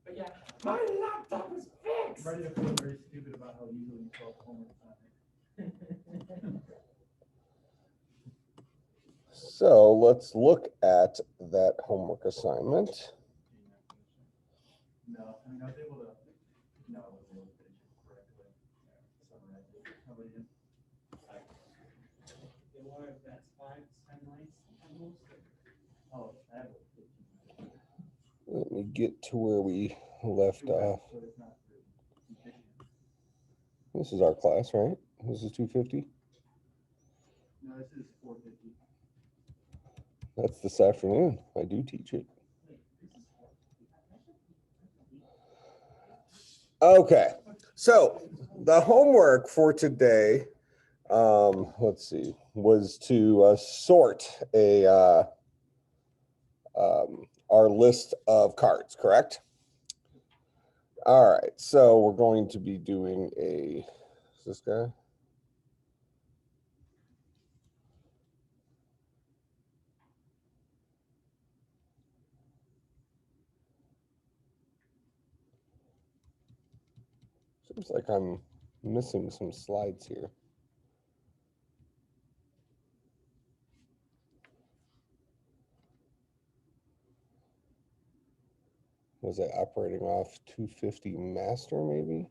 But yeah, my laptop is fixed. I'm ready to feel very stupid about how easily you solve homework assignment. So let's look at that homework assignment. No, I mean, I was able to, no, I wasn't able to finish it correctly. Summarize it. How about you? That's 5 timelines almost. Oh, I have a 15. Let me get to where we left off. So it's not really efficient. This is our class, right? This is 250. No, this is 450. That's this afternoon. I do teach it. Okay, so the homework for today, let's see, was to sort our list of cards, correct? All right, so we're going to be doing is this guy? Seems like I'm missing some slides here. Was I operating off 250 master maybe?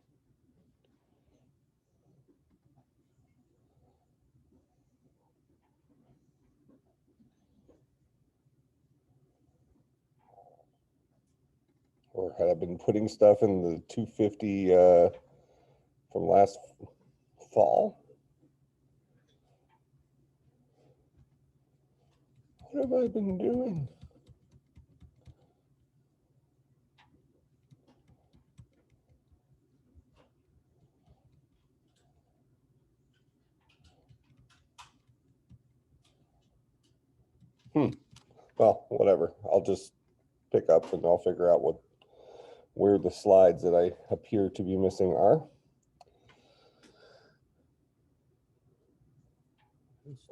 Or had I been putting stuff in the 250 from last fall? What have I been doing? Well, whatever. I'll just pick up and I'll figure out where the slides that I appear to be missing are. It's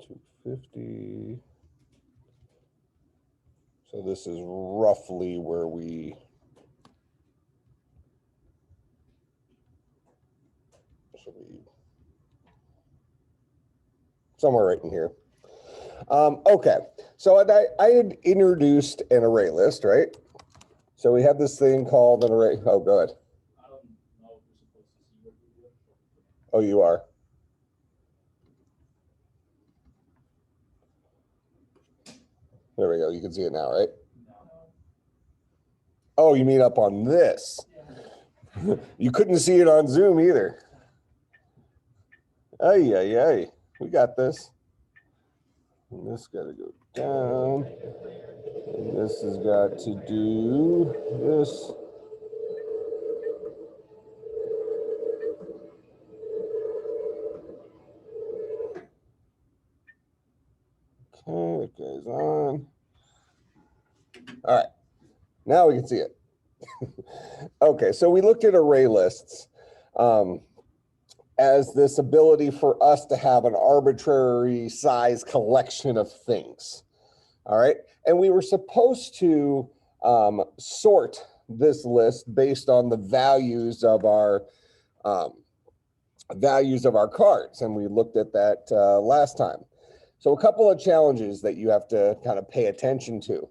250. So this is roughly where we should be, somewhere right in here. Okay, so I had introduced an array list, right? So we have this thing called an array. Oh, go ahead. I don't know if you're supposed to see what you're doing. Oh, you are. There we go. You can see it now, right? No. Oh, you mean up on this? Yeah. You couldn't see it on Zoom either. Ay, ay, ay. We got this. And this got to go down. And this has got to do this. Okay, it goes on. All right, now we can see it. Okay, so we looked at array lists as this ability for us to have an arbitrary size collection of things. All right, and we were supposed to sort this list based on the values of our cards, and we looked at that last time. So a couple of challenges that you have to kind of pay attention to.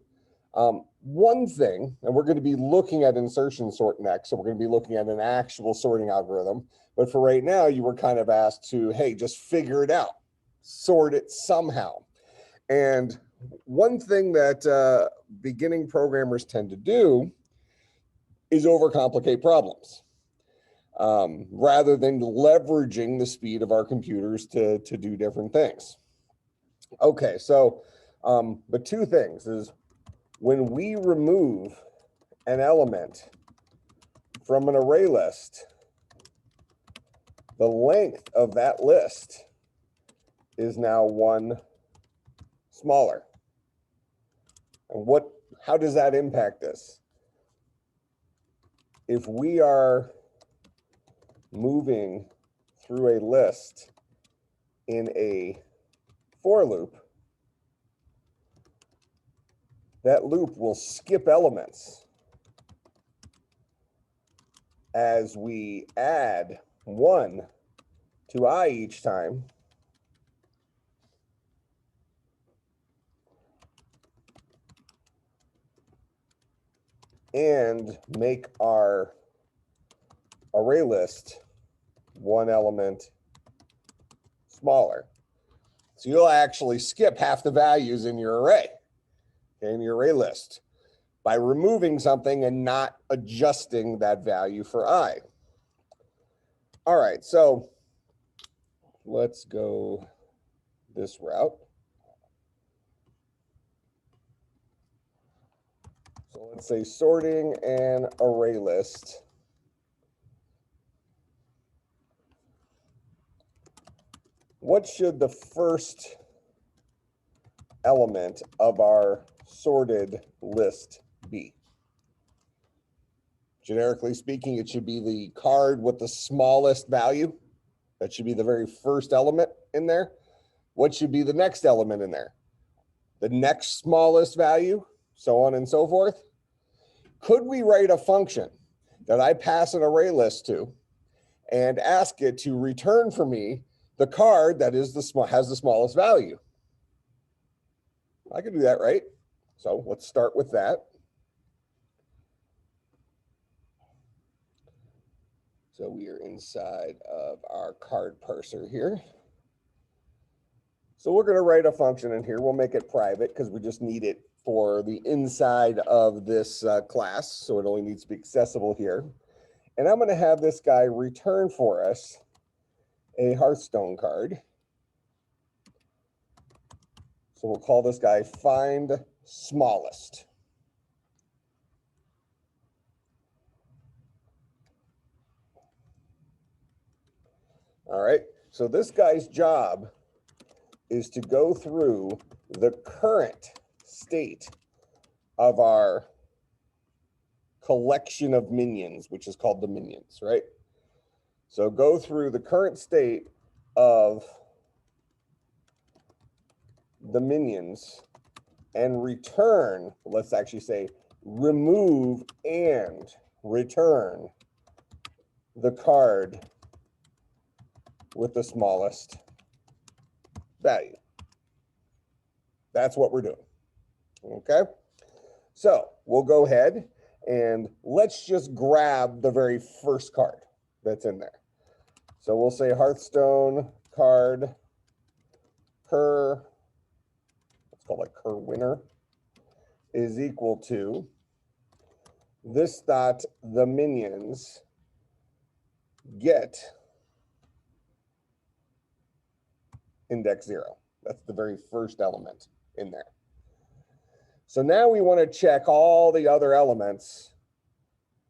One thing, and we're going to be looking at insertion sort next, so we're going to be looking at an actual sorting algorithm. But for right now, you were kind of asked to, hey, just figure it out, sort it somehow. And one thing that beginning programmers tend to do is overcomplicate problems rather than leveraging the speed of our computers to do different things. Okay, so but two things is when we remove an element from an array list, the length of that list is now one smaller. And how does that impact this? If we are moving through a list in a for loop, that loop will skip elements as we add 1 to I each time, and make our array list 1 element smaller. So you'll actually skip half the values in your array, in your array list, by removing something and not adjusting that value for I. All right, so let's go this route. So let's say sorting an array list. What should the first element of our sorted list be? Generically speaking, it should be the card with the smallest value. That should be the very first element in there. What should be the next element in there? The next smallest value, so on and so forth. Could we write a function that I pass an array list to and ask it to return for me the card that is has the smallest value? I could do that, right? So let's start with that. So we are inside of our card parser here. So we're going to write a function in here. We'll make it private because we just need it for the inside of this class. So it only needs to be accessible here. And I'm going to have this guy return for us a Hearthstone card. So we'll call this guy find smallest. All right, so this guy's job is to go through the current state of our collection of minions, which is called the minions, right? So go through the current state of the minions and return, let's actually say remove and return the card with the smallest value. That's what we're doing. Okay, so we'll go ahead and let's just grab the very first card that's in there. So we'll say Hearthstone card cur, let's call it cur winner, is equal to this dot the minions get index 0. That's the very first element in there. So now we want to check all the other elements.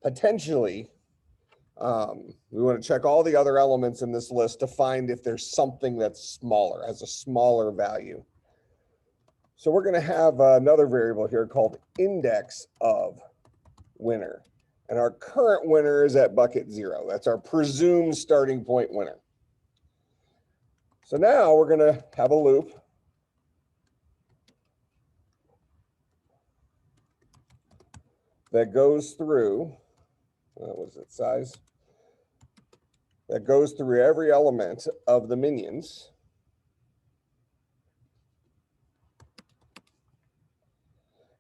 Potentially, we want to check all the other elements in this list to find if there's something that's smaller, has a smaller value. So we're going to have another variable here called index of winner. And our current winner is at bucket 0. That's our presumed starting point winner. So now we're going to have a loop that goes through, what was it, size? That goes through every element of the minions.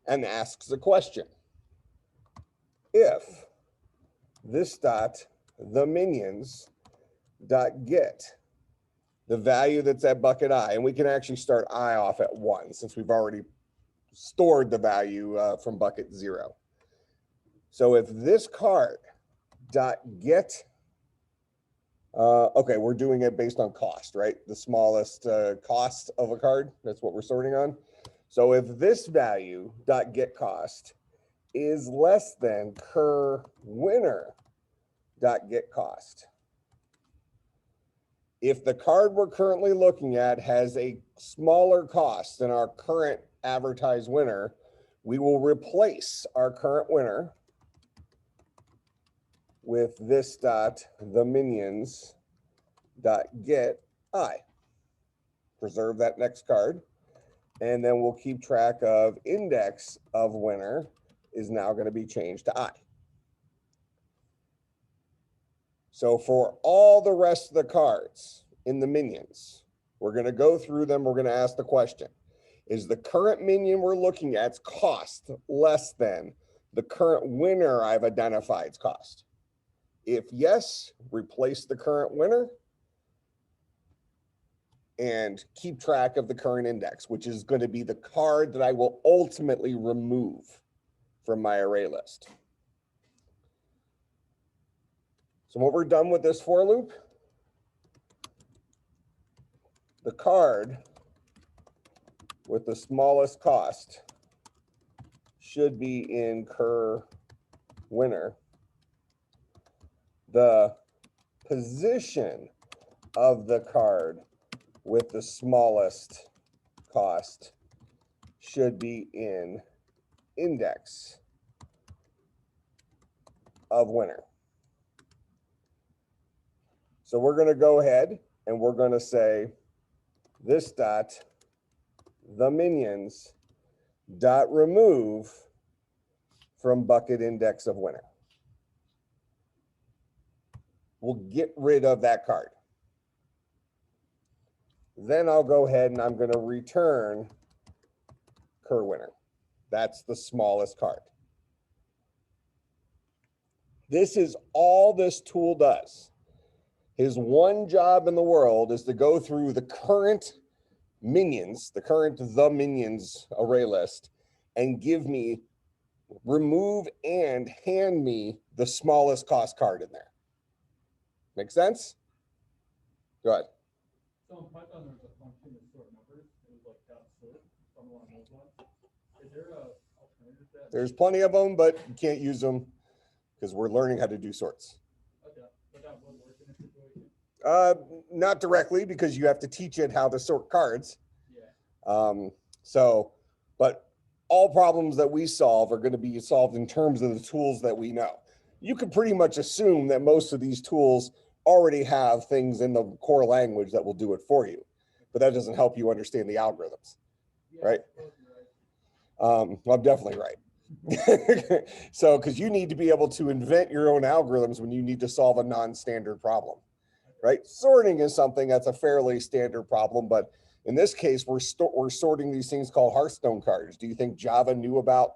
And asks a question. If this dot the minions dot get the value that's at bucket I, and we can actually start I off at 1 since we've already stored the value from bucket 0. So if this card dot get, okay, we're doing it based on cost, right? The smallest cost of a card, that's what we're sorting on. So if this value dot get cost is less than cur winner dot get cost, if the card we're currently looking at has a smaller cost than our current advertised winner, we will replace our current winner with this dot the minions dot get I. Preserve that next card, and then we'll keep track of index of winner is now going to be changed to I. So for all the rest of the cards in the minions, we're going to go through them. We're going to ask the question, is the current minion we're looking at's cost less than the current winner I've identified's cost? If yes, replace the current winner and keep track of the current index, which is going to be the card that I will ultimately remove from my array list. So when we're done with this for loop, the card with the smallest cost should be in cur winner. The position of the card with the smallest cost should be in index of winner. So we're going to go ahead and we're going to say this dot the minions dot remove from bucket index of winner. We'll get rid of that card. Then I'll go ahead and I'm going to return cur winner. That's the smallest card. This is all this tool does. His one job in the world is to go through the current minions, the minions array list, and give me, remove and hand me the smallest cost card in there. Make sense? Go ahead. So in Python, there's a function to sort numbers. It was like dot sort, something along those lines. Is there a alternative to that? There's plenty of them, but you can't use them because we're learning how to do sorts. Okay, but that would work in a situation. Not directly because you have to teach it how to sort cards. Yeah. But all problems that we solve are going to be solved in terms of the tools that we know. You can pretty much assume that most of these tools already have things in the core language that will do it for you, but that doesn't help you understand the algorithms, Yeah, right? Right. Well, I'm definitely right. So, because you need to be able to invent your own algorithms when you need to solve a non-standard problem, right? Sorting is something that's a fairly standard problem, but in this case, we're sorting these things called Hearthstone cards. Do you think Java knew about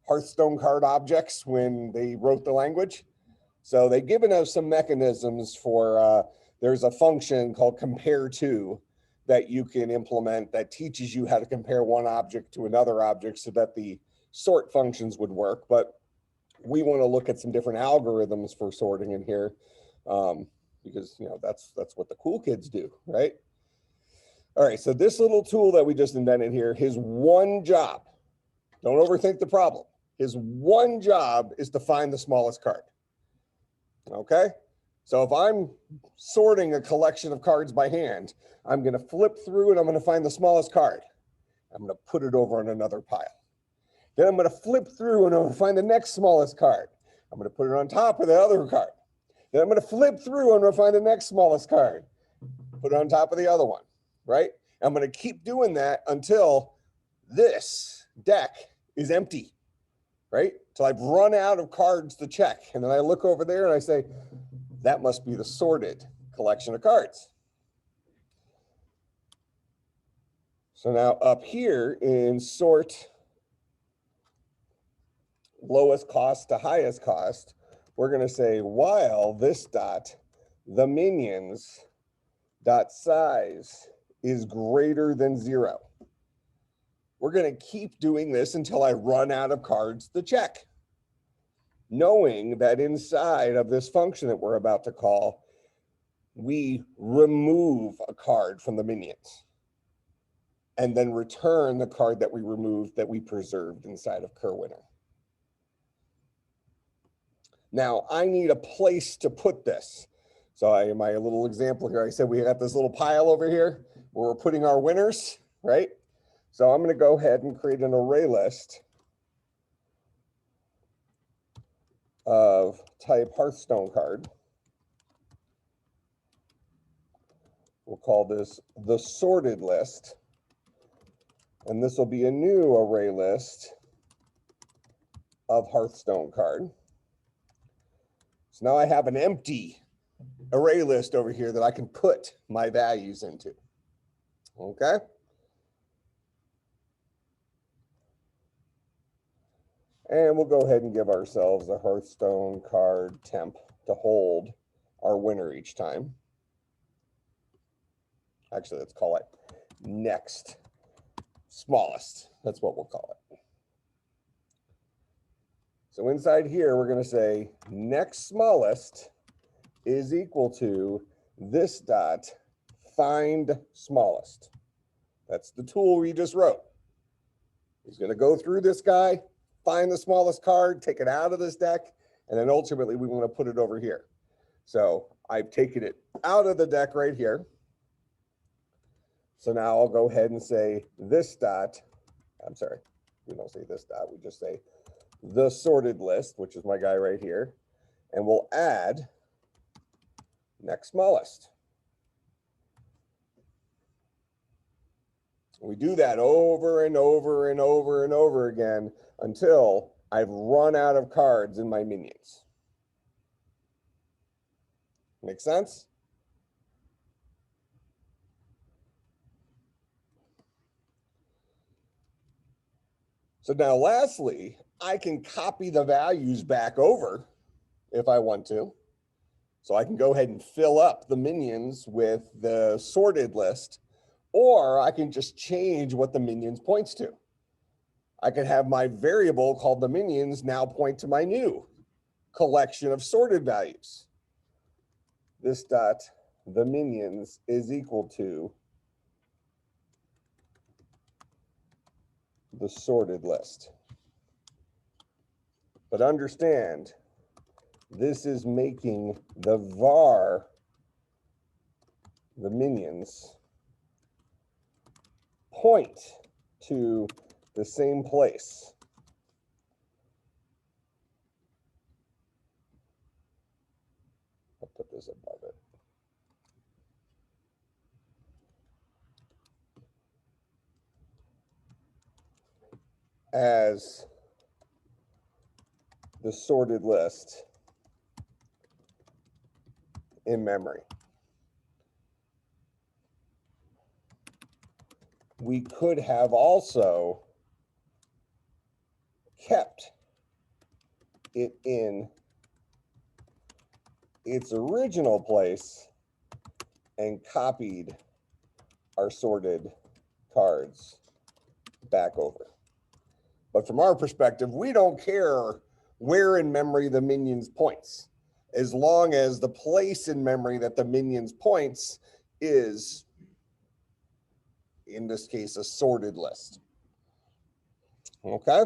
Hearthstone card objects when they wrote the language? So they've given us some mechanisms for, there's a function called compare to that you can implement that teaches you how to compare one object to another object so that the sort functions would work. But we want to look at some different algorithms for sorting in here because, you know, that's what the cool kids do, right? All right, so this little tool that we just invented here, his one job, don't overthink the problem. His one job is to find the smallest card. Okay, so if I'm sorting a collection of cards by hand, I'm going to flip through and I'm going to find the smallest card. I'm going to put it over on another pile. Then I'm going to flip through and I'm going to find the next smallest card. I'm going to put it on top of the other card. Then I'm going to flip through and I'm going to find the next smallest card. Put it on top of the other one, right? I'm going to keep doing that until this deck is empty, right? Till I've run out of cards to check. And then I look over there and I say, that must be the sorted collection of cards. So now up here in sort lowest cost to highest cost, we're going to say while this dot, the minions dot size is greater than 0. We're going to keep doing this until I run out of cards to check, knowing that inside of this function that we're about to call, we remove a card from the minions and then return the card that we removed that we preserved inside of cur winner. Now I need a place to put this. So in my little example here, I said we got this little pile over here where we're putting our winners, right? So I'm going to go ahead and create an array list of type Hearthstone card. We'll call this the sorted list. And this will be a new array list of Hearthstone card. So now I have an empty array list over here that I can put my values into. Okay. And we'll go ahead and give ourselves a Hearthstone card temp to hold our winner each time. Actually, let's call it next smallest. That's what we'll call it. So inside here, we're going to say next smallest is equal to this dot find smallest. That's the tool we just wrote. He's going to go through this guy, find the smallest card, take it out of this deck, and then ultimately we want to put it over here. So I've taken it out of the deck right here. So now I'll go ahead and say this dot, I'm sorry, we don't say this dot, we just say the sorted list, which is my guy right here, and we'll add next smallest. We do that over and over and over and over again until I've run out of cards in my minions. Make sense? So now lastly, I can copy the values back over if I want to. So I can go ahead and fill up the minions with the sorted list, or I can just change what the minions points to. I can have my variable called the minions now point to my new collection of sorted values. This dot, the minions, is equal to the sorted list. But understand, this is making the var, the minions, point to the same place. I'll put this above it. As the sorted list in memory. We could have also kept it in its original place and copied our sorted cards back over. But from our perspective, we don't care where in memory the minions points, as long as the place in memory that the minions points is, in this case, a sorted list. Okay?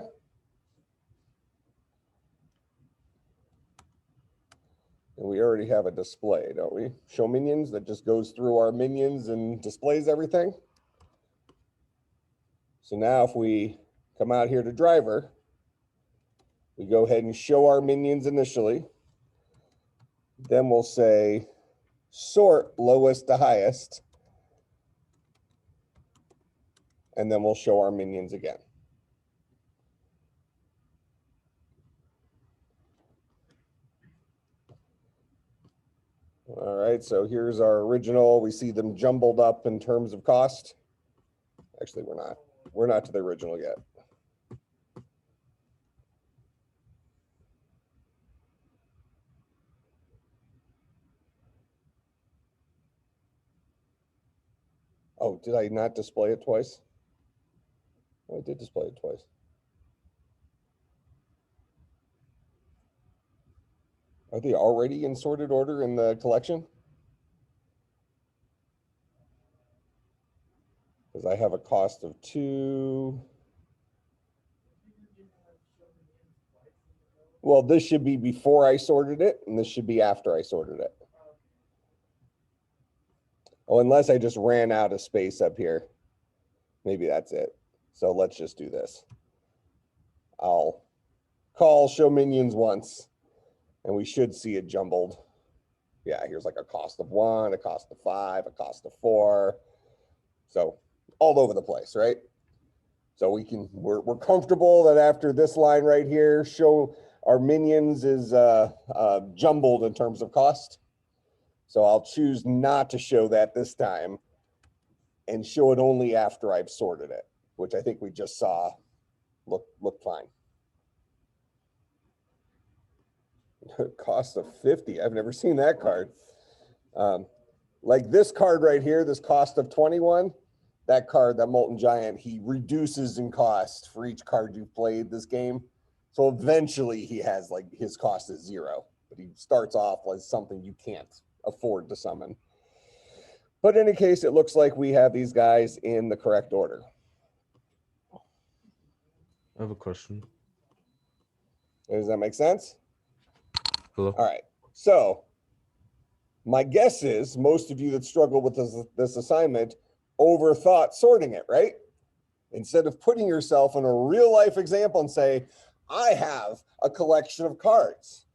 And we already have a display, don't we? Show minions that just goes through our minions and displays everything. So now if we come out here to driver, we go ahead and show our minions initially. Then we'll say sort lowest to highest. And then we'll show our minions again. All right, so here's our original. We see them jumbled up in terms of cost. Actually, we're not. We're not to the original yet. Oh, did I not display it twice? Oh, I did display it twice. Are they already in sorted order in the collection? Because I have a cost of 2. Well, this should be before I sorted it, and this should be after I sorted it. Oh, unless I just ran out of space up here. Maybe that's it. So let's just do this. I'll call show minions once, and we should see it jumbled. Yeah, here's like a cost of 1, a cost of 5, a cost of 4. So all over the place, right? So we're comfortable that after this line right here, show our minions is jumbled in terms of cost. So I'll choose not to show that this time and show it only after I've sorted it, which I think we just saw look fine. Cost of 50. I've never seen that card. Like this card right here, this cost of 21, that card, that Molten Giant, he reduces in cost for each card you've played this game. So eventually he has like his cost is 0, but he starts off as something you can't afford to summon. But in any case, it looks like we have these guys in the correct order. I have a question. Does that make sense? Hello? All right. So my guess is most of you that struggle with this assignment overthought sorting it, right? Instead of putting yourself in a real life example and say, I have a collection of cards.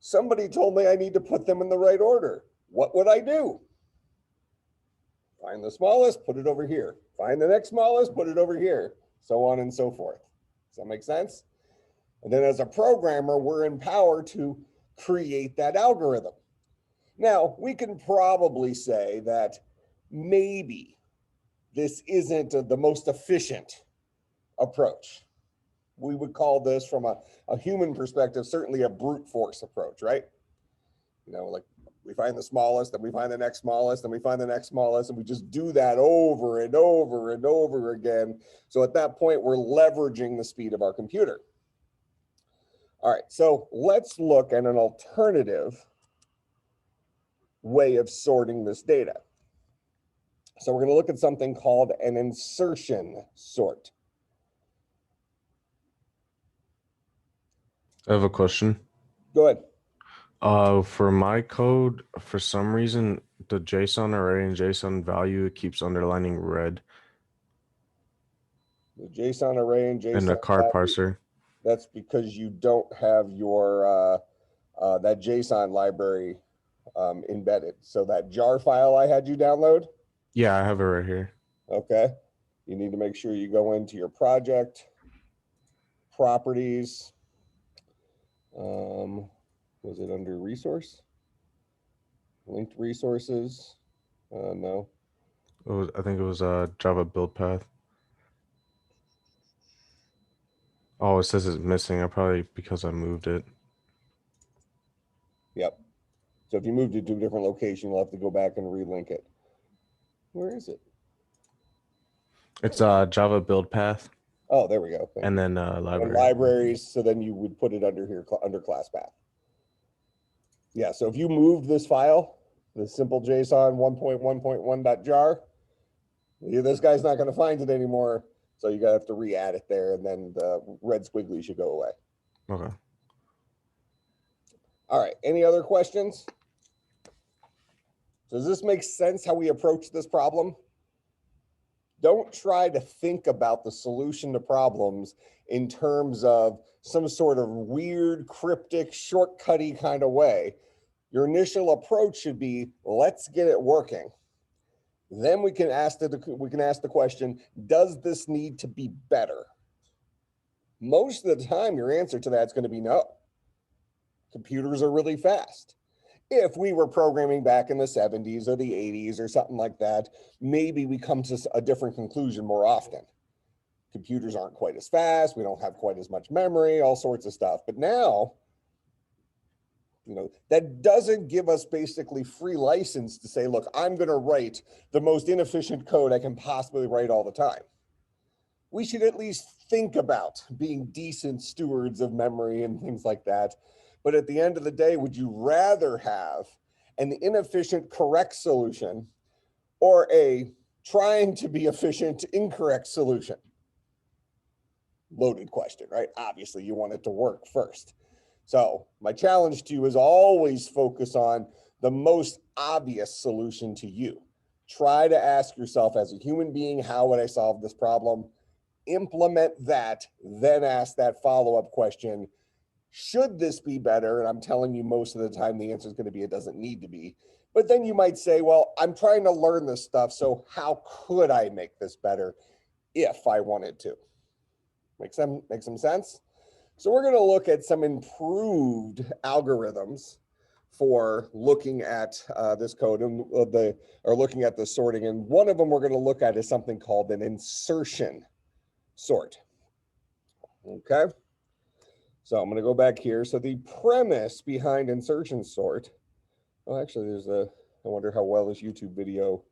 Somebody told me I need to put them in the right order. What would I do? Find the smallest, put it over here. Find the next smallest, put it over here, so on and so forth. Does that make sense? And then as a programmer, we're empowered to create that algorithm. Now, we can probably say that maybe this isn't the most efficient approach. We would call this, from a human perspective, certainly a brute force approach, right? You know, like we find the smallest, then we find the next smallest, then we find the next smallest, and we just do that over and over and over again. So at that point, we're leveraging the speed of our computer. All right, so let's look at an alternative way of sorting this data. So we're going to look at something called an insertion sort. I have a question. Go ahead. For my code, for some reason, the JSON array and JSON value keeps underlining red The JSON array and JSON in the card value, parser. that's because you don't have your that JSON library embedded. So that jar file I had you download, Yeah, I have it right here. okay, you need to make sure you go into your project, properties, was it under resource? Linked resources? No. I think it was Java build path. Oh, it says it's missing. Probably because I moved it. Yep. So if you moved it to a different location, you'll have to go back and relink it. Where is it? It's Java build path. Oh, there we go. And then And library. libraries, so then you would put it under here, under class path. Yeah, so if you moved this file, the simple JSON 1.1.1.jar, this guy's not going to find it anymore. So you're going to have to re-add it there, and then the red squiggly should go away. Okay. All right, any other questions? Does this make sense how we approach this problem? Don't try to think about the solution to problems in terms of some sort of weird, cryptic, shortcutty kind of way. Your initial approach should be, let's get it working. Then we can ask the question, does this need to be better? Most of the time, your answer to that is going to be no. Computers are really fast. If we were programming back in the 70s or the 80s or something like that, maybe we come to a different conclusion more often. Computers aren't quite as fast. We don't have quite as much memory, all sorts of stuff. But now, you know, that doesn't give us basically free license to say, look, I'm going to write the most inefficient code I can possibly write all the time. We should at least think about being decent stewards of memory and things like that. But at the end of the day, would you rather have an inefficient correct solution or a trying to be efficient incorrect solution? Loaded question, right? Obviously, you want it to work first. So my challenge to you is always focus on the most obvious solution to you. Try to ask yourself, as a human being, how would I solve this problem? Implement that, then ask that follow-up question. Should this be better? And I'm telling you, most of the time, the answer is going to be it doesn't need to be. But then you might say, well, I'm trying to learn this stuff, so how could I make this better if I wanted to? Make some sense? So we're going to look at some improved algorithms for looking at this code and looking at the sorting. And one of them we're going to look at is something called an insertion sort. Okay. So I'm going to go back here. So the premise behind insertion sort, well, actually I wonder how well this YouTube video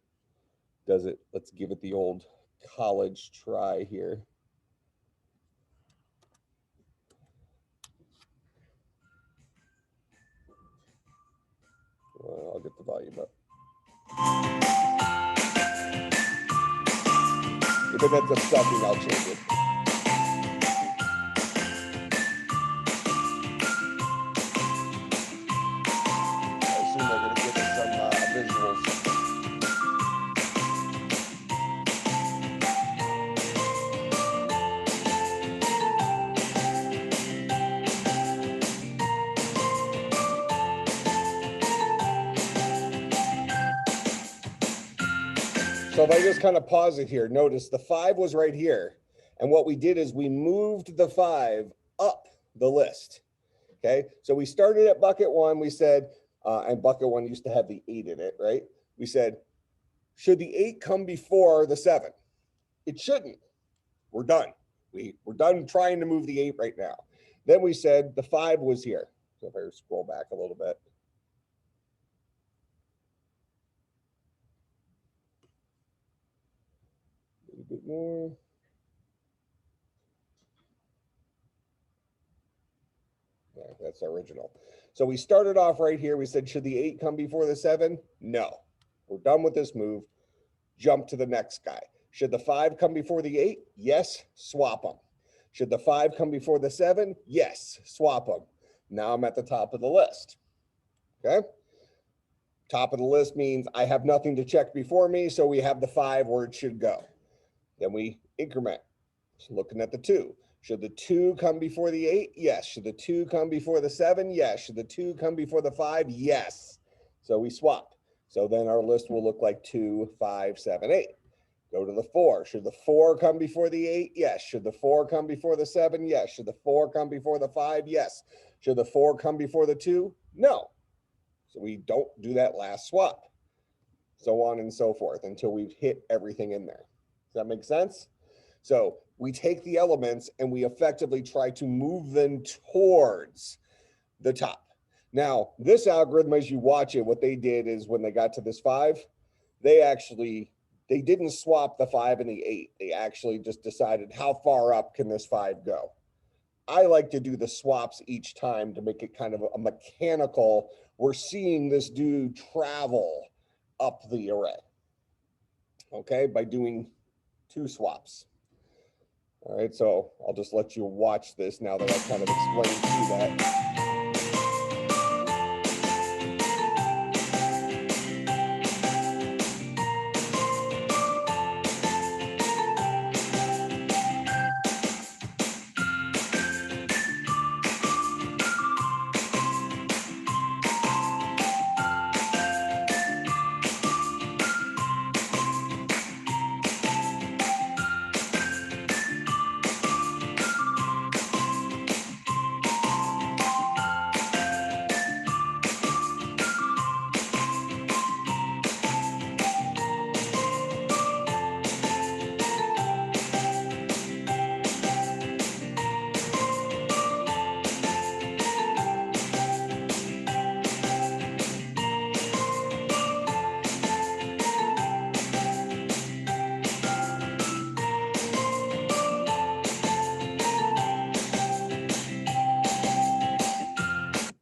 does it. Let's give it the old college try here. I'll get the volume up. If it ends up sucking, I'll change it. I assume they're going to give us some visuals. So if I just kind of pause it here, notice the 5 was right here. And what we did is we moved the 5 up the list. Okay, so we started at bucket 1. We said, and bucket 1 used to have the 8 in it, right? We said, should the 8 come before the 7? It shouldn't. We're done. We're done trying to move the 8 right now. Then we said the 5 was here. So if I scroll back a little bit. A little bit more. Yeah, that's the original. So we started off right here. We said, should the 8 come before the 7? No. We're done with this move. Jump to the next guy. Should the 5 come before the 8? Yes, swap them. Should the 5 come before the 7? Yes, swap them. Now I'm at the top of the list. Okay? Top of the list means I have nothing to check before me, so we have the 5 where it should go. Then we increment. So looking at the 2. Should the 2 come before the 8? Yes. Should the 2 come before the 7? Yes. Should the 2 come before the 5? Yes. So we swap. So then our list will look like 2, 5, 7, 8. Go to the 4. Should the 4 come before the 8? Yes. Should the 4 come before the 7? Yes. Should the 4 come before the 5? Yes. Should the 4 come before the 2? No. So we don't do that last swap. So on and so forth until we've hit everything in there. Does that make sense? So we take the elements and we effectively try to move them towards the top. Now, this algorithm, as you watch it, what they did is when they got to this 5, they didn't swap the 5 and the 8. They actually just decided how far up can this 5 go. I like to do the swaps each time to make it kind of a mechanical, we're seeing this dude travel up the array, okay, by doing 2 swaps. All right, so I'll just let you watch this now that I've kind of explained to you that.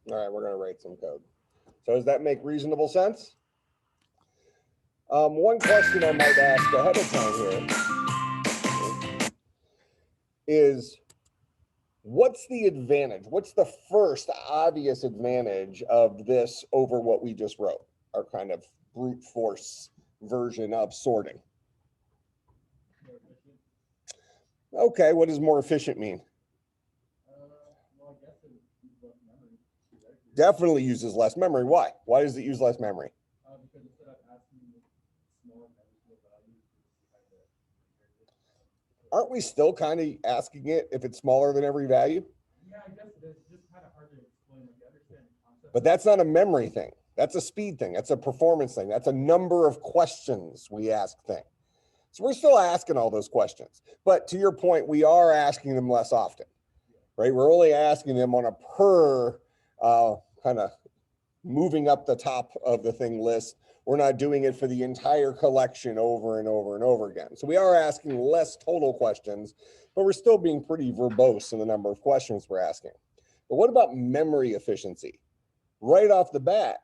All right, we're going to write some code. So does that make reasonable sense? One question I might ask ahead of time here is, what's the advantage? What's the first obvious advantage of this over what we just wrote, our kind of brute force version of sorting? Okay, what does more efficient mean? Well, I guess it uses less memory. Right? Definitely uses less memory. Why? Why does it use less memory? Because instead of asking small values, Aren't we still kind of asking it if it's smaller than every value? yeah, I guess it is. It's just kind of hard to explain. Like, I understand the concept But that's not a memory thing. That's a speed thing. That's a performance thing. That's a number of questions we ask thing. So we're still asking all those questions. But to your point, we are asking them less often, right? We're only asking them on a per kind of moving up the top of the thing list. We're not doing it for the entire collection over and over and over again. So we are asking less total questions, but we're still being pretty verbose in the number of questions we're asking. But what about memory efficiency? Right off the bat,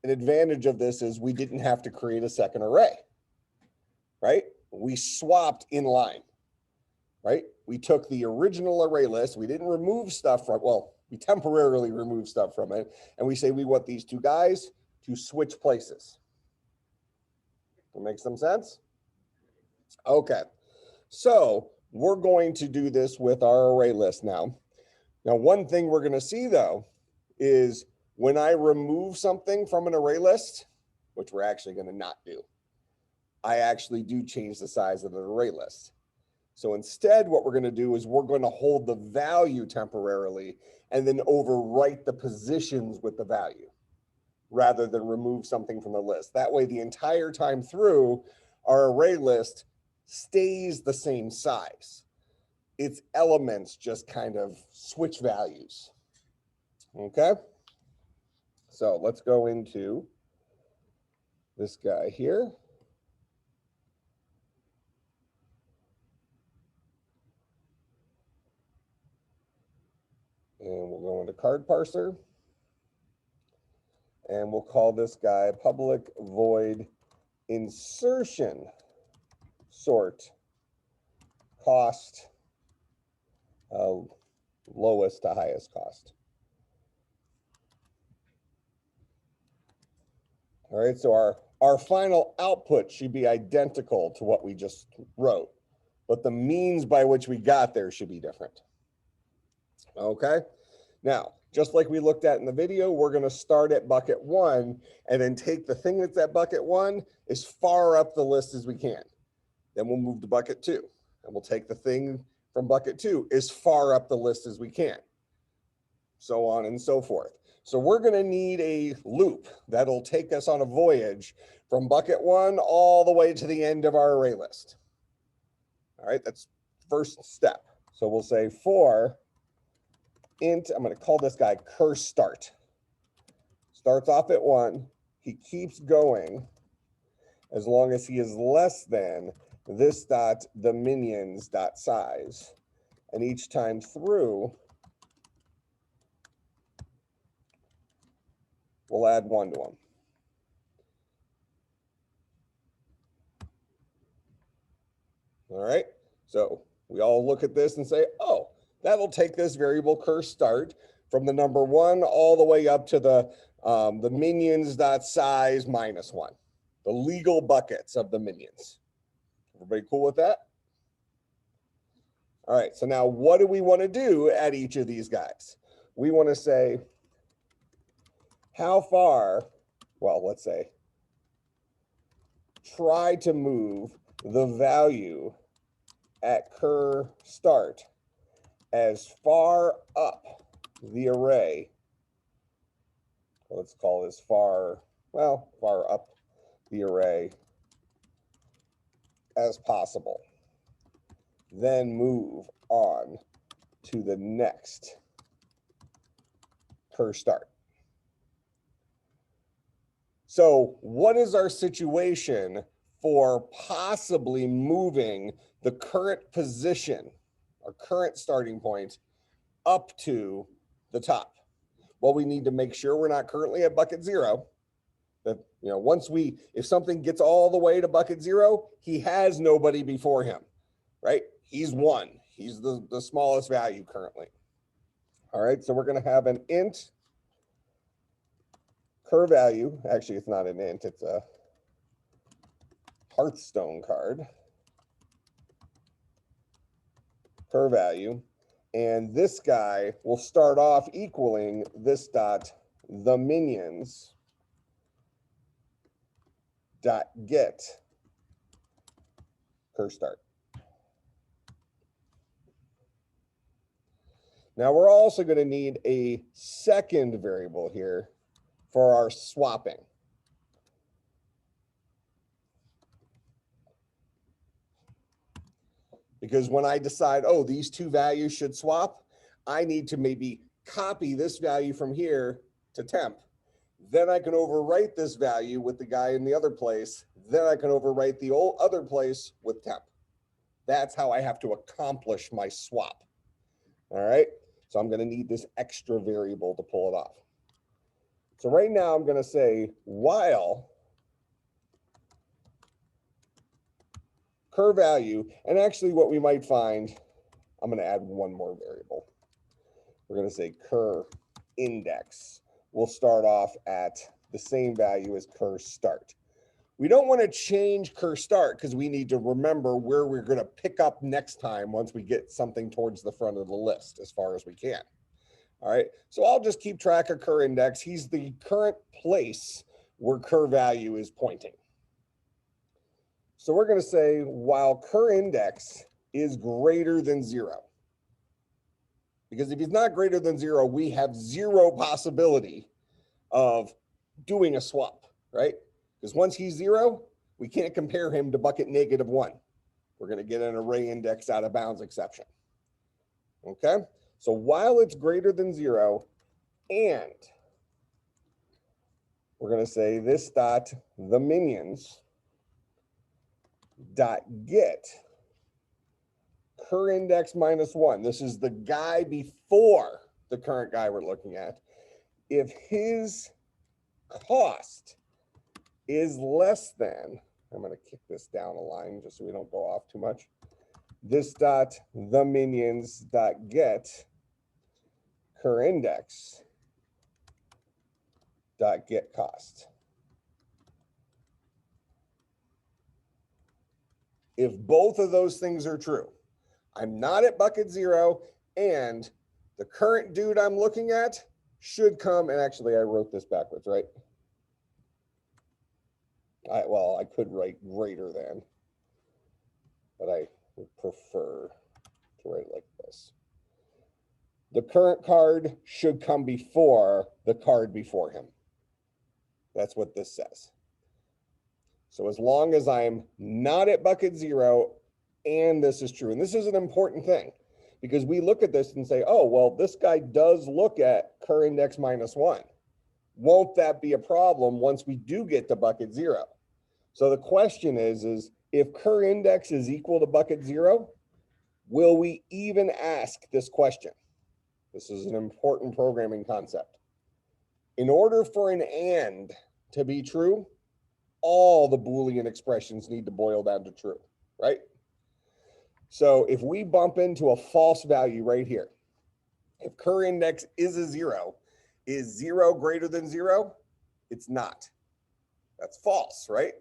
an advantage of this is we didn't have to create a second array, right? We swapped in line, right? We took the original array list. We didn't remove stuff from, well, we temporarily removed stuff from it. And we say we want these two guys to switch places. That makes some sense? Okay. So we're going to do this with our array list now. Now, one thing we're going to see though, is when I remove something from an array list, which we're actually going to not do, I actually do change the size of the array list. So instead, what we're going to do is we're going to hold the value temporarily and then overwrite the positions with the value rather than remove something from the list. That way, the entire time through, our array list stays the same size. Its elements just kind of switch values. Okay? So let's go into this guy here. And we'll go into card parser. And we'll call this guy public void insertion sort cost, lowest to highest cost. All right, so our final output should be identical to what we just wrote, but the means by which we got there should be different. Okay, now, just like we looked at in the video, we're going to start at bucket 1 and then take the thing that's at bucket 1 as far up the list as we can. Then we'll move to bucket 2 and we'll take the thing from bucket 2 as far up the list as we can. So on and so forth. So we're going to need a loop that'll take us on a voyage from bucket 1 all the way to the end of our array list. All right, that's first step. So we'll say for int, I'm going to call this guy cur start. Starts off at 1. He keeps going as long as he is less than this dot the minions dot size. And each time through, we'll add 1 to him. All right, so we all look at this and say, oh, that'll take this variable cur start from the number 1 all the way up to the minions dot size minus 1, the legal buckets of the minions. Everybody cool with that? All right, so now what do we want to do at each of these guys? We want to say how far, well, let's say, try to move the value at cur start as far up the array, let's call this far up the array as possible. Then move on to the next cur start. So what is our situation for possibly moving the current position, our current starting point, up to the top? Well, we need to make sure we're not currently at bucket 0. That, you know, if something gets all the way to bucket 0, he has nobody before him, right? He's 1. He's the smallest value currently. All right, so we're going to have an int cur value. Actually, it's not an int, it's a Hearthstone card. Cur value. And this guy will start off equaling this dot the minions dot get cur start. Now we're also going to need a second variable here for our swapping. Because when I decide, oh, these two values should swap, I need to maybe copy this value from here to temp. Then I can overwrite this value with the guy in the other place. Then I can overwrite the old other place with temp. That's how I have to accomplish my swap. All right. So I'm going to need this extra variable to pull it off. So right now I'm going to say while cur value, and actually what we might find, I'm going to add one more variable. We're going to say cur index. We'll start off at the same value as cur start. We don't want to change cur start because we need to remember where we're going to pick up next time once we get something towards the front of the list as far as we can. All right, so I'll just keep track of cur index. He's the current place where cur value is pointing. So we're going to say while cur index is greater than 0. Because if he's not greater than 0, we have 0 possibility of doing a swap, right? Because once he's 0, we can't compare him to bucket -1. We're going to get an array index out of bounds exception. Okay, so while it's greater than 0, and we're going to say this dot the minions dot get cur index -1. This is the guy before the current guy we're looking at. If his cost is less than, I'm going to kick this down a line just so we don't go off too much. This dot the minions dot get cur index dot get cost. If both of those things are true, I'm not at bucket 0, and the current dude I'm looking at should come, and actually I wrote this backwards, right? Well, I could write greater than, but I would prefer to write it like this. The current card should come before the card before him. That's what this says. So as long as I'm not at bucket 0 and this is true, and this is an important thing because we look at this and say, oh, well, this guy does look at cur index -1. Won't that be a problem once we do get to bucket 0? So the question is if cur index is equal to bucket 0, will we even ask this question? This is an important programming concept. In order for an and to be true, all the Boolean expressions need to boil down to true, right? So if we bump into a false value right here, if cur index is a 0, is 0 greater than 0? It's not. That's false, right?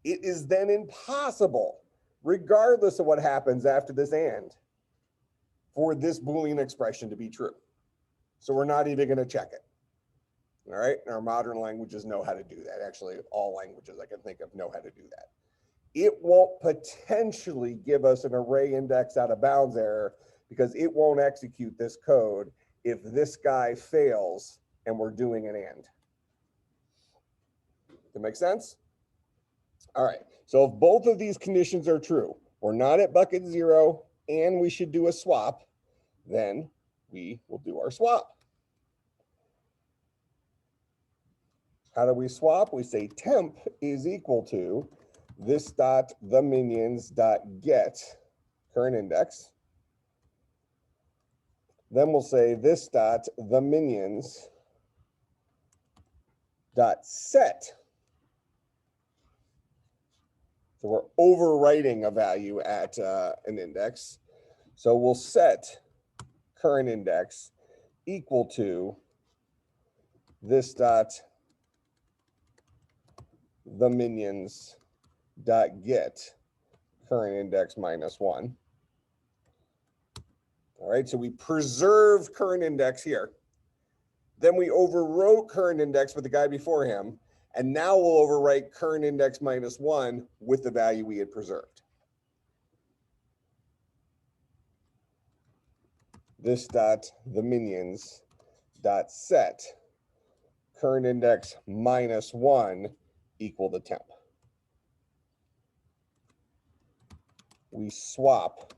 It is then impossible, regardless of what happens after this and, for this Boolean expression to be true. So we're not even going to check it. All right, and our modern languages know how to do that. Actually, all languages I can think of know how to do that. It won't potentially give us an array index out of bounds error because it won't execute this code if this guy fails and we're doing an and. That make sense? All right, so if both of these conditions are true, we're not at bucket 0 and we should do a swap, then we will do our swap. How do we swap? We say temp is equal to this dot the minions dot get current index. Then we'll say this dot the minions dot set. So we're overwriting a value at an index. So we'll set current index equal to this dot the minions dot get current index -1. All right, so we preserved current index here. Then we overwrote current index with the guy before him, and now we'll overwrite current index -1 with the value we had preserved. This dot the minions dot set current index minus 1 equal the temp. We swap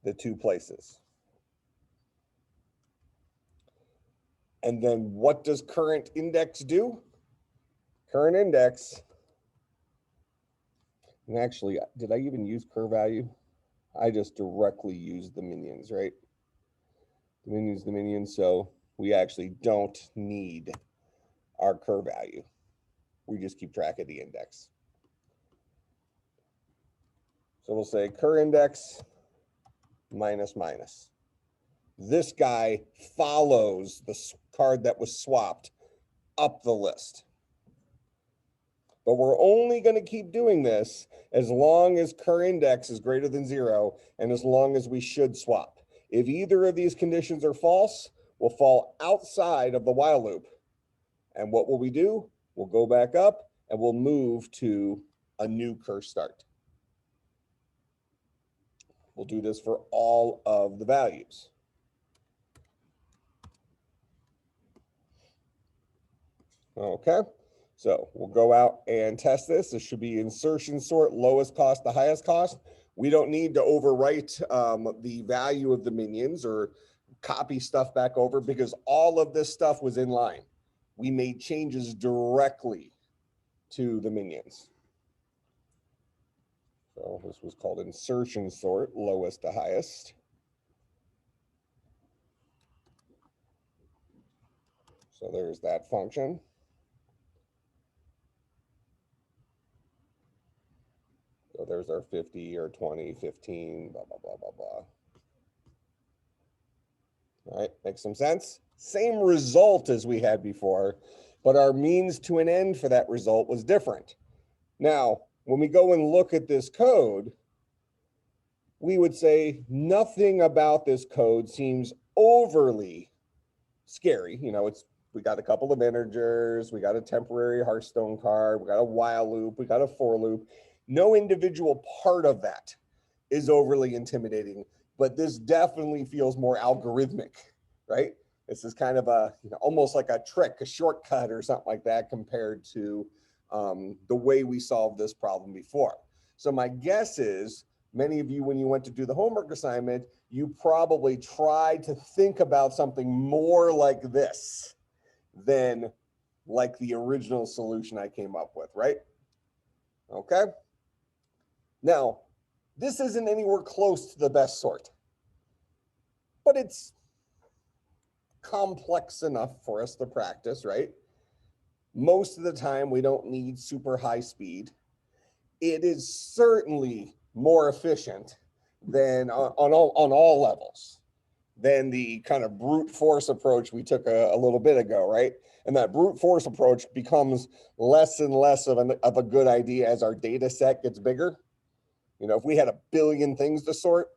the two places. And then what does current index do? Current index, and actually, did I even use cur value? I just directly used the minions, right? The minions, so we actually don't need our cur value. We just keep track of the index. So we'll say cur index minus minus. This guy follows the card that was swapped up the list. But we're only going to keep doing this as long as cur index is greater than 0 and as long as we should swap. If either of these conditions are false, we'll fall outside of the while loop. And what will we do? We'll go back up and we'll move to a new cur start. We'll do this for all of the values. Okay, so we'll go out and test this. This should be insertion sort, lowest cost to highest cost. We don't need to overwrite the value of the minions or copy stuff back over because all of this stuff was in line. We made changes directly to the minions. So this was called insertion sort, lowest to highest. So there's that function. So there's our 50 or 20, 15, blah, blah, blah, blah, blah. All right, makes some sense. Same result as we had before, but our means to an end for that result was different. Now, when we go and look at this code, we would say nothing about this code seems overly scary. You know, we got a couple of integers, we got a temporary Hearthstone card, we got a while loop, we got a for loop. No individual part of that is overly intimidating, but this definitely feels more algorithmic, right? This is kind of a, almost like a trick, a shortcut or something like that compared to the way we solved this problem before. So my guess is many of you, when you went to do the homework assignment, you probably tried to think about something more like this than like the original solution I came up with, right? Okay. Now, this isn't anywhere close to the best sort, but it's complex enough for us to practice, right? Most of the time, we don't need super high speed. It is certainly more efficient than on all levels than the kind of brute force approach we took a little bit ago, right? And that brute force approach becomes less and less of a good idea as our data set gets bigger. You know, if we had 1 billion things to sort,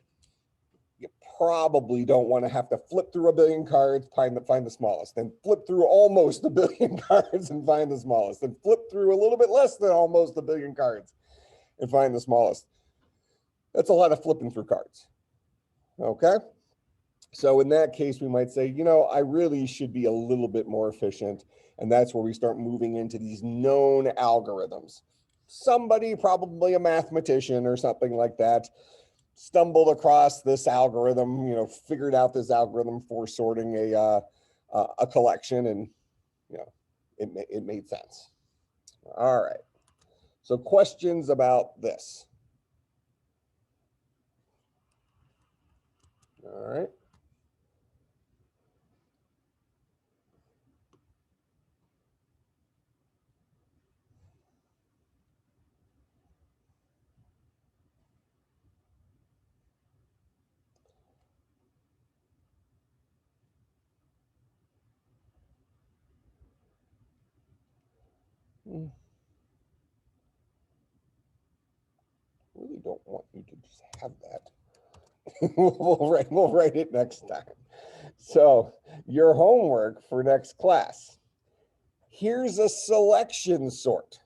you probably don't want to have to flip through 1 billion cards, find the smallest, then flip through almost 1 billion cards and find the smallest, then flip through a little bit less than almost 1 billion cards and find the smallest. That's a lot of flipping through cards. Okay? So in that case, we might say, I really should be a little bit more efficient. And that's where we start moving into these known algorithms. Somebody, probably a mathematician or something like that, stumbled across this algorithm, figured out this algorithm for sorting a collection, and it made sense. All right. So questions about this? All right. Really don't want you to just have that. we'll write it next time. So your homework for next class. Here's a selection sort.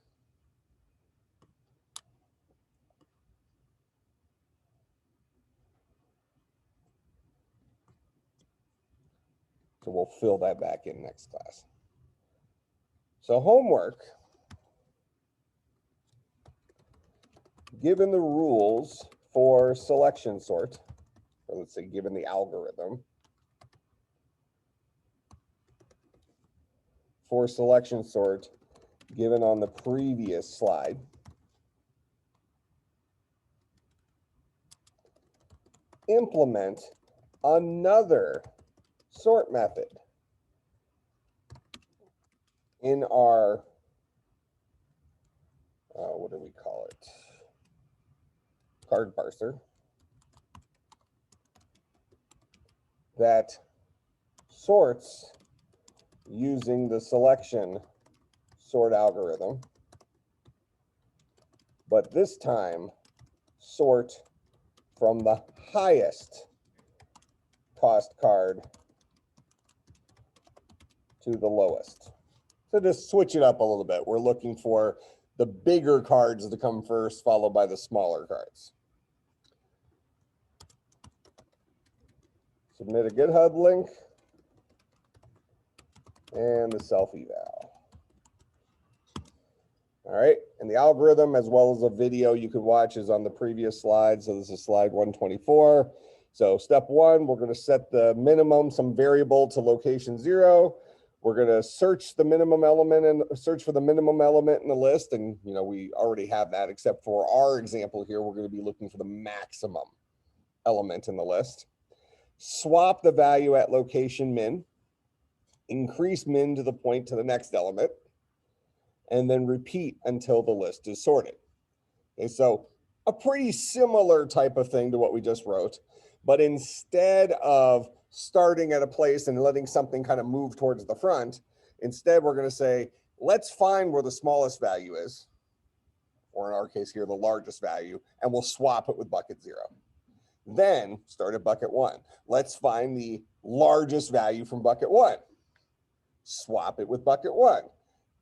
So we'll fill that back in next class. So homework, given the rules for selection sort, or let's say given the algorithm for selection sort given on the previous slide, implement another sort method in our, what do we call it? Card parser that sorts using the selection sort algorithm, but this time sort from the highest cost card to the lowest. So just switch it up a little bit. We're looking for the bigger cards to come first, followed by the smaller cards. Submit a GitHub link and the self-eval. All right, and the algorithm as well as a video you could watch is on the previous slide. So this is slide 124. So step one, we're going to set the minimum, some variable to location 0. We're going to search the minimum element and search for the minimum element in the list. And, you know, we already have that, except for our example here, we're going to be looking for the maximum element in the list. Swap the value at location min, increase min to the point to the next element, and then repeat until the list is sorted. Okay, so a pretty similar type of thing to what we just wrote, but instead of starting at a place and letting something kind of move towards the front, instead we're going to say, let's find where the smallest value is, or in our case here, the largest value, and we'll swap it with bucket 0. Then start at bucket 1. Let's find the largest value from bucket 1. Swap it with bucket 1.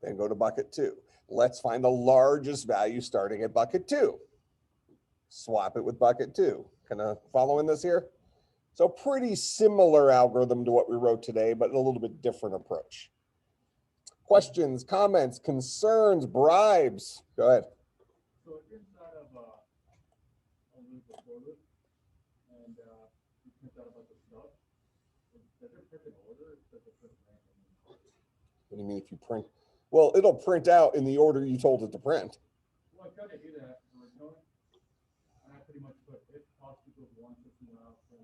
Then go to bucket 2. Let's find the largest value starting at bucket 2. Swap it with bucket 2. Kind of following this here? So pretty similar algorithm to what we wrote today, but a little bit different approach. Questions, comments, concerns, bribes? Go ahead. So if you're inside of a loop or for loop, and you print out a bunch of stuff, does it print in order? Does it print randomly? What do you mean if you print? Well, it'll print out in the order you told it to print. Well, I tried to do that originally, and I pretty much put if cost equals 150 miles per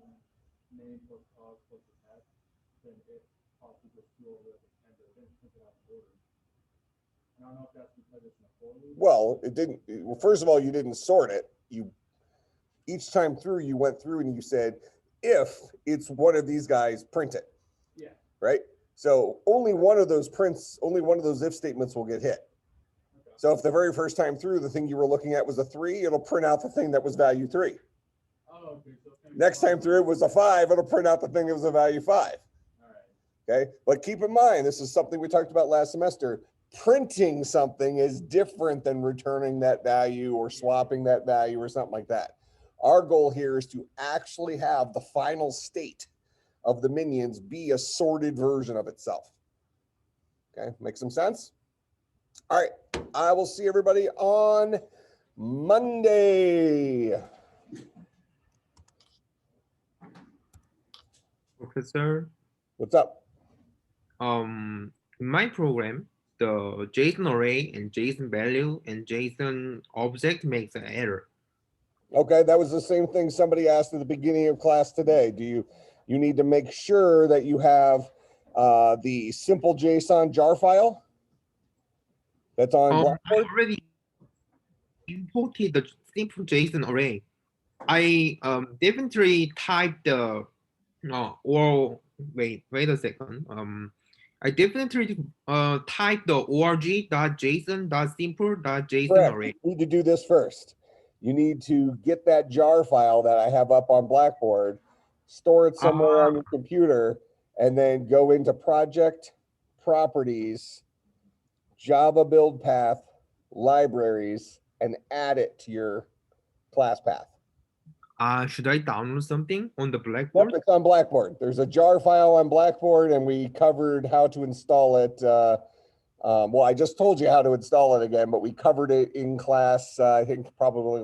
main plus cost plus the tax, then if cost equals 2 over the 10, but then print it out in order. And I don't know if that's because it's in a for loop. Well, it didn't. Well, first of all, you didn't sort it. You each time through, you went through and you said, if it's one of these guys, print it. Yeah. Right. So only one of those prints, only one of those if statements will get hit. Okay. So if the very first time through, the thing you were looking at was a 3, it'll print out the thing that was value 3. Oh, okay. So Next time through it was a 5, it'll print out the thing that was a value 5. All right. Okay. But keep in mind, this is something we talked about last semester. Printing something is different than returning that value or swapping that value or something like that. Our goal here is to actually have the final state of the minions be a sorted version of itself. Okay, make some sense? All right, I will see everybody on Monday. Professor, What's up? in my program, the JSON array and JSON value and JSON object makes an error. Okay, that was the same thing somebody asked at the beginning of class today. Do you need to make sure that you have the simple JSON jar file that's on I Blackboard? already imported the simple JSON array. I definitely typed the or wait a second. I definitely type the org.json.simple.json Correct. array. You need to do this first. You need to get that jar file that I have up on Blackboard, store it somewhere on your computer, and then go into project, properties, Java build path, libraries, and add it to your class path. Should I download something on the Yep, Blackboard? it's on Blackboard. There's a jar file on Blackboard, and we covered how to install it Well, I just told you how to install it again, but we covered it in class, I think probably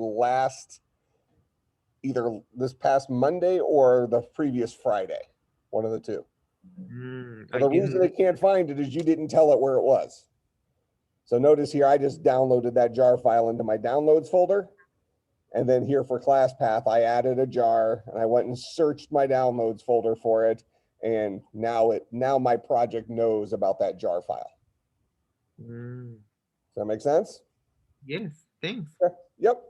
either this past Monday or the previous Friday, one of the two. I The reason didn't. I can't find it is you didn't tell it where it was. So notice here, I just downloaded that jar file into my downloads folder. And then here for ClassPath, I added a jar and I went and searched my downloads folder for it. And now my project knows about that jar file. Mm, Does that make sense? yes, thanks. Yep.